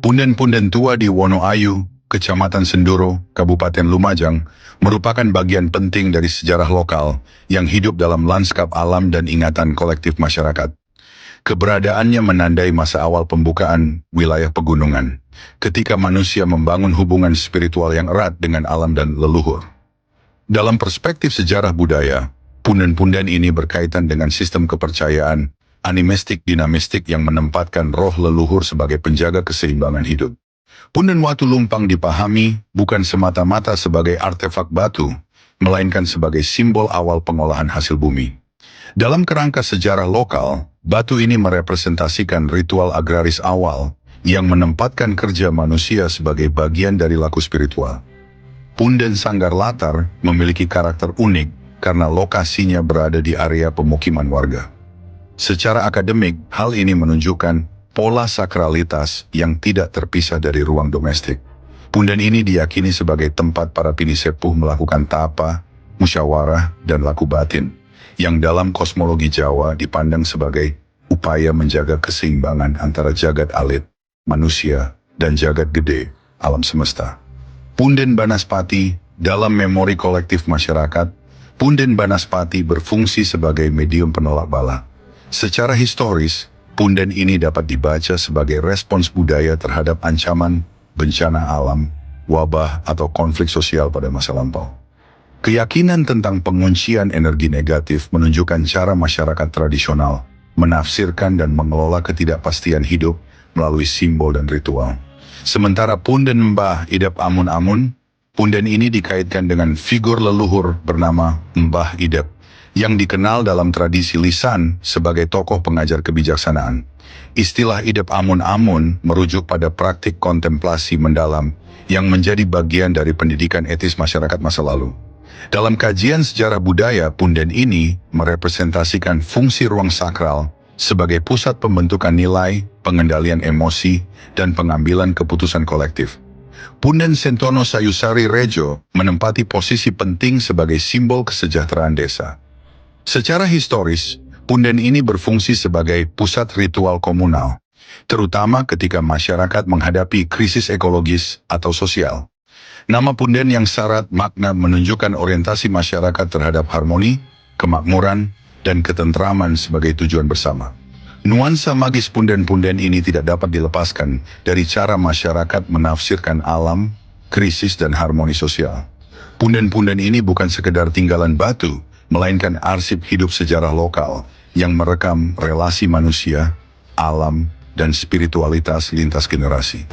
Punden-punden tua di Wonoayu, Kecamatan Senduro, Kabupaten Lumajang, merupakan bagian penting dari sejarah lokal yang hidup dalam lanskap alam dan ingatan kolektif masyarakat. Keberadaannya menandai masa awal pembukaan wilayah pegunungan, ketika manusia membangun hubungan spiritual yang erat dengan alam dan leluhur. Dalam perspektif sejarah budaya, punden-punden ini berkaitan dengan sistem kepercayaan animistik dinamistik yang menempatkan roh leluhur sebagai penjaga keseimbangan hidup. Punden Watu Lumpang dipahami bukan semata-mata sebagai artefak batu, melainkan sebagai simbol awal pengolahan hasil bumi. Dalam kerangka sejarah lokal, batu ini merepresentasikan ritual agraris awal yang menempatkan kerja manusia sebagai bagian dari laku spiritual. Punden Sanggar Latar memiliki karakter unik karena lokasinya berada di area pemukiman warga. Secara akademik, hal ini menunjukkan pola sakralitas yang tidak terpisah dari ruang domestik. Punden ini diyakini sebagai tempat para pinisepuh melakukan tapa, musyawarah, dan laku batin, yang dalam kosmologi Jawa dipandang sebagai upaya menjaga keseimbangan antara jagat alit, manusia, dan jagat gede, alam semesta. Punden Banaspati, dalam memori kolektif masyarakat, Punden Banaspati berfungsi sebagai medium penolak bala. Secara historis, punden ini dapat dibaca sebagai respons budaya terhadap ancaman, bencana alam, wabah, atau konflik sosial pada masa lampau. Keyakinan tentang penguncian energi negatif menunjukkan cara masyarakat tradisional menafsirkan dan mengelola ketidakpastian hidup melalui simbol dan ritual. Sementara punden Mbah Idep Amun-Amun, punden ini dikaitkan dengan figur leluhur bernama Mbah Idep, yang dikenal dalam tradisi lisan sebagai tokoh pengajar kebijaksanaan. Istilah Idep Amun-Amun merujuk pada praktik kontemplasi mendalam yang menjadi bagian dari pendidikan etis masyarakat masa lalu. Dalam kajian sejarah budaya, punden ini merepresentasikan fungsi ruang sakral sebagai pusat pembentukan nilai, pengendalian emosi, dan pengambilan keputusan kolektif. Punden Sentono Sayusari Rejo menempati posisi penting sebagai simbol kesejahteraan desa. Secara historis, punden ini berfungsi sebagai pusat ritual komunal, terutama ketika masyarakat menghadapi krisis ekologis atau sosial. Nama punden yang syarat makna menunjukkan orientasi masyarakat terhadap harmoni, kemakmuran, dan ketentraman sebagai tujuan bersama. Nuansa magis punden-punden ini tidak dapat dilepaskan dari cara masyarakat menafsirkan alam, krisis, dan harmoni sosial. Punden-punden ini bukan sekedar tinggalan batu, melainkan arsip hidup sejarah lokal yang merekam relasi manusia, alam, dan spiritualitas lintas generasi.